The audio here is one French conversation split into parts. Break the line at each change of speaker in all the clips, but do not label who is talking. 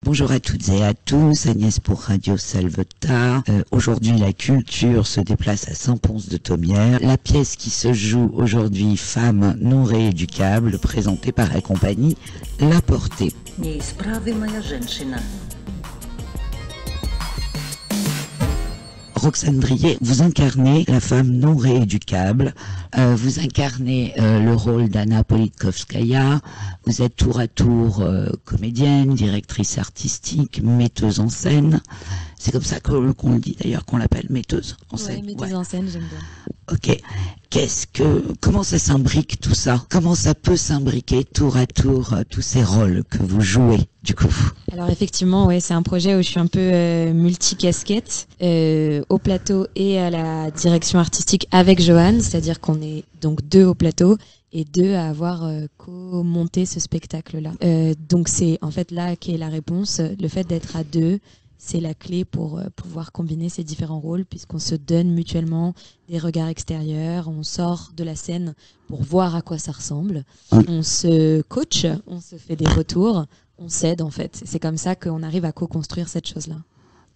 Bonjour à toutes et à tous, Agnès pour Radio Salvetar. Aujourd'hui, la culture se déplace à Saint-Pons-de-Thomières. La pièce qui se joue aujourd'hui, Femmes non rééducables, présentée par la compagnie La Portée. Roxane Drier, vous incarnez la femme non rééducable, vous incarnez le rôle d'Anna Politkovskaya, vous êtes tour à tour comédienne, directrice artistique, metteuse en scène. C'est comme ça qu'on le dit d'ailleurs, qu'on l'appelle metteuse en scène.
Oui, metteuse en scène, j'aime bien.
Ok. Comment ça s'imbrique tout ça? Comment ça peut s'imbriquer tour à tour tous ces rôles que vous jouez du coup?
Alors effectivement, ouais, c'est un projet où je suis un peu multicasquette au plateau et à la direction artistique avec Johan, c'est-à-dire qu'on est donc 2 au plateau et 2 à avoir co-monté ce spectacle-là. Donc c'est en fait là qu'est la réponse, le fait d'être à 2. C'est la clé pour pouvoir combiner ces différents rôles puisqu'on se donne mutuellement des regards extérieurs, on sort de la scène pour voir à quoi ça ressemble, on se coach, on se fait des retours, on s'aide en fait. C'est comme ça qu'on arrive à co-construire cette chose-là.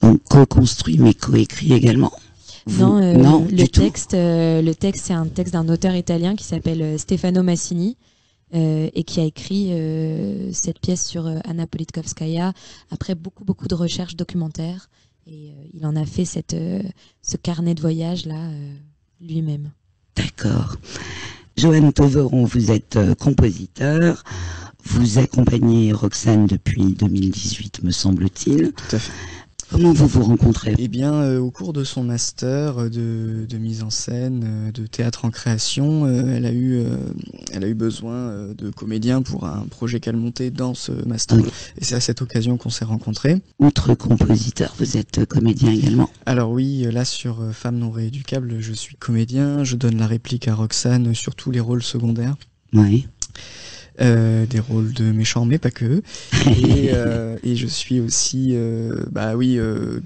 On co-construit mais co-écrit également?
Non, le texte c'est un texte d'un auteur italien qui s'appelle Stefano Massini. Et qui a écrit cette pièce sur Anna Politkovskaya après beaucoup de recherches documentaires et il en a fait ce carnet de voyage là lui-même.
D'accord. Johan Toveron, vous êtes compositeur, vous accompagnez Roxane depuis 2018 me semble-t-il.
Tout à fait.
Comment vous vous rencontrez?
Eh bien, au cours de son master de mise en scène, de théâtre en création, elle a eu besoin de comédiens pour un projet qu'elle montait dans ce master. Oui. Et c'est à cette occasion qu'on s'est rencontrés.
Outre compositeur, vous êtes comédien également?
Alors oui, là sur Femmes non rééducables, je suis comédien. Je donne la réplique à Roxane sur tous les rôles secondaires.
Oui.
Des rôles de méchants mais pas que et je suis aussi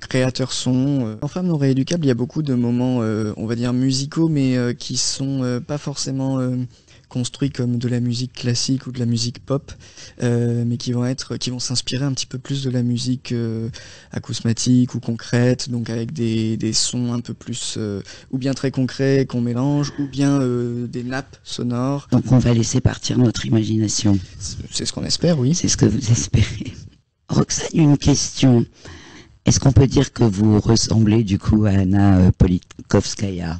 créateur son. En Femmes non rééducables, il y a beaucoup de moments on va dire musicaux mais qui sont pas forcément construits comme de la musique classique ou de la musique pop mais qui vont s'inspirer un petit peu plus de la musique acousmatique ou concrète, donc avec des sons un peu plus ou bien très concrets qu'on mélange ou bien des nappes sonores.
Donc on va laisser partir notre imagination.
C'est ce qu'on espère, oui.
C'est ce que vous espérez. Roxane, une question. Est-ce qu'on peut dire que vous ressemblez du coup à Anna Politkovskaya?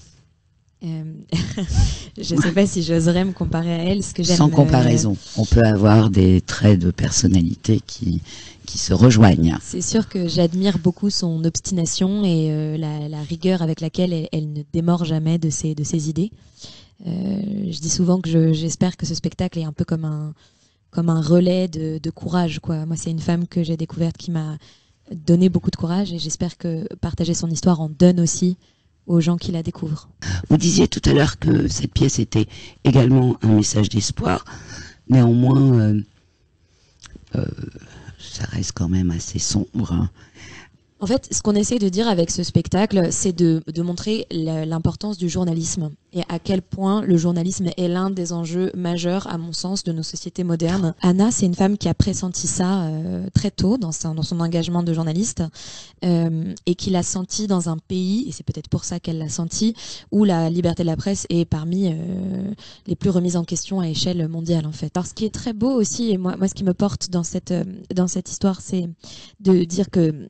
Je sais pas si j'oserais me comparer à elle. Ce que j'aime,
sans comparaison, on peut avoir des traits de personnalité qui se rejoignent.
C'est sûr que j'admire beaucoup son obstination et la rigueur avec laquelle elle ne démord jamais de ses idées. Je dis souvent que j'espère que ce spectacle est un peu comme un relais de courage, quoi. Moi, c'est une femme que j'ai découverte qui m'a donné beaucoup de courage et j'espère que partager son histoire en donne aussi aux gens qui la découvrent.
Vous disiez tout à l'heure que cette pièce était également un message d'espoir. Néanmoins, ça reste quand même assez sombre.
En fait, ce qu'on essaie de dire avec ce spectacle, c'est de montrer l'importance du journalisme et à quel point le journalisme est l'un des enjeux majeurs, à mon sens, de nos sociétés modernes. Anna, c'est une femme qui a pressenti ça très tôt dans son engagement de journaliste et qui l'a senti dans un pays, et c'est peut-être pour ça qu'elle l'a senti, où la liberté de la presse est parmi les plus remises en question à échelle mondiale, en fait. Alors, ce qui est très beau aussi, et moi ce qui me porte dans cette histoire, c'est de dire que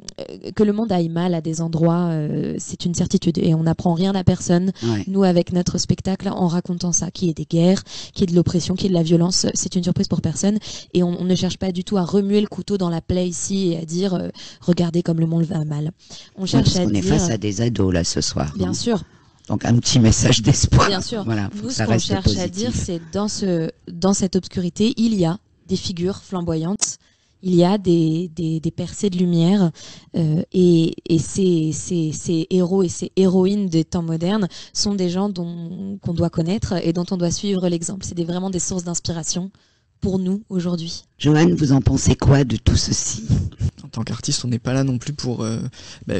le monde aille mal à des endroits, c'est une certitude et on n'apprend rien à personne. Ouais. Nous, avec notre spectacle, en racontant ça, qu'il y ait des guerres, qu'il y ait de l'oppression, qu'il y ait de la violence, c'est une surprise pour personne et on ne cherche pas du tout à remuer le couteau dans la plaie ici et à dire regardez comme le monde va mal. On cherche à dire...
On est face à des ados là ce soir.
Bien sûr.
Donc un petit message d'espoir.
Bien sûr.
Voilà,
nous, ce qu'on cherche
positif.
à dire, c'est dans cette obscurité, il y a des figures flamboyantes. Il y a des percées de lumière et ces héros et ces héroïnes des temps modernes sont des gens qu'on doit connaître et dont on doit suivre l'exemple. C'est vraiment des sources d'inspiration pour nous aujourd'hui.
Johan, vous en pensez quoi de tout ceci?
tant qu'artiste, on n'est pas là non plus pour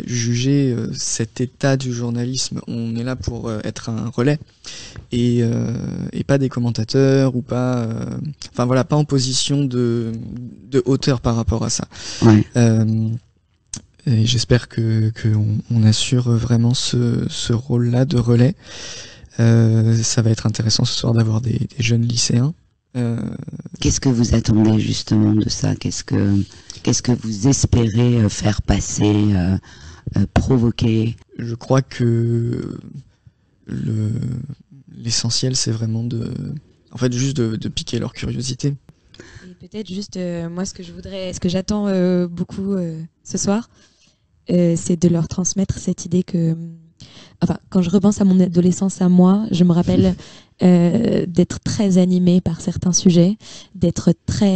juger cet état du journalisme. On est là pour être un relais et pas des commentateurs ou pas. Pas en position de hauteur par rapport à ça.
Ouais.
Et j'espère que on assure vraiment ce rôle-là de relais. Ça va être intéressant ce soir d'avoir des jeunes lycéens.
Qu'est-ce que vous attendez justement de ça? Qu'est-ce que vous espérez faire passer, provoquer?
Je crois que l'essentiel, c'est vraiment juste de piquer leur curiosité.
Et peut-être juste, moi, ce que j'attends beaucoup ce soir, c'est de leur transmettre cette idée que, quand je repense à mon adolescence à moi, je me rappelle d'être très animée par certains sujets, d'être très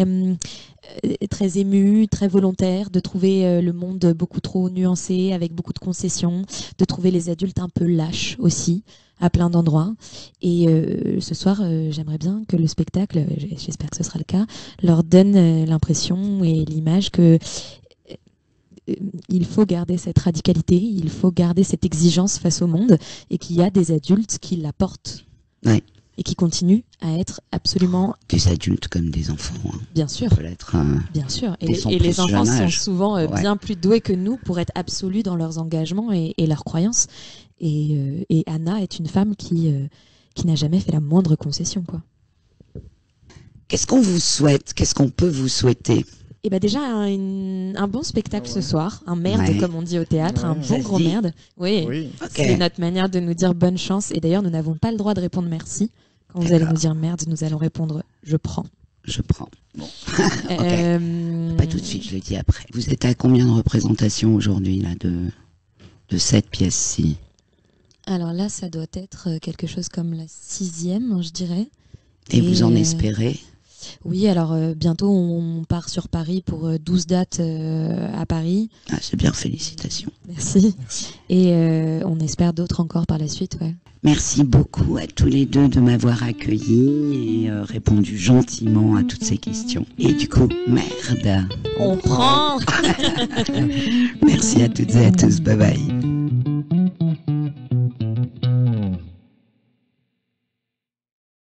émue, très volontaire, de trouver le monde beaucoup trop nuancé, avec beaucoup de concessions, de trouver les adultes un peu lâches aussi, à plein d'endroits. Et ce soir, j'aimerais bien que le spectacle, j'espère que ce sera le cas, leur donne l'impression et l'image que il faut garder cette radicalité, il faut garder cette exigence face au monde, et qu'il y a des adultes qui la portent.
Ouais.
Et qui continuent à être absolument...
Des adultes comme des enfants. Hein.
Bien sûr. Bien sûr. Et les enfants sont souvent bien plus doués que nous pour être absolus dans leurs engagements et leurs croyances. Et Anna est une femme qui n'a jamais fait la moindre concession, quoi.
Qu'est-ce qu'on vous souhaite? Qu'est-ce qu'on peut vous souhaiter?
Et déjà un bon spectacle ce soir, un merde comme on dit au théâtre, un bon gros merde. Oui. Okay. C'est notre manière de nous dire bonne chance. Et d'ailleurs, nous n'avons pas le droit de répondre merci. Quand vous allez nous dire merde, nous allons répondre je prends.
Je prends. Bon. Okay. Pas tout de suite, je le dis après. Vous êtes à combien de représentations aujourd'hui là de cette pièce-ci?
Alors là, ça doit être quelque chose comme la 6e, je dirais.
Et vous en espérez?
Oui, alors bientôt on part sur Paris pour 12 dates à Paris.
Ah, c'est bien, félicitations.
Merci. Et on espère d'autres encore par la suite, ouais.
Merci beaucoup à tous les deux de m'avoir accueilli et répondu gentiment à toutes ces questions. Et du coup, merde.
On prend.
Merci à toutes et à tous, bye bye.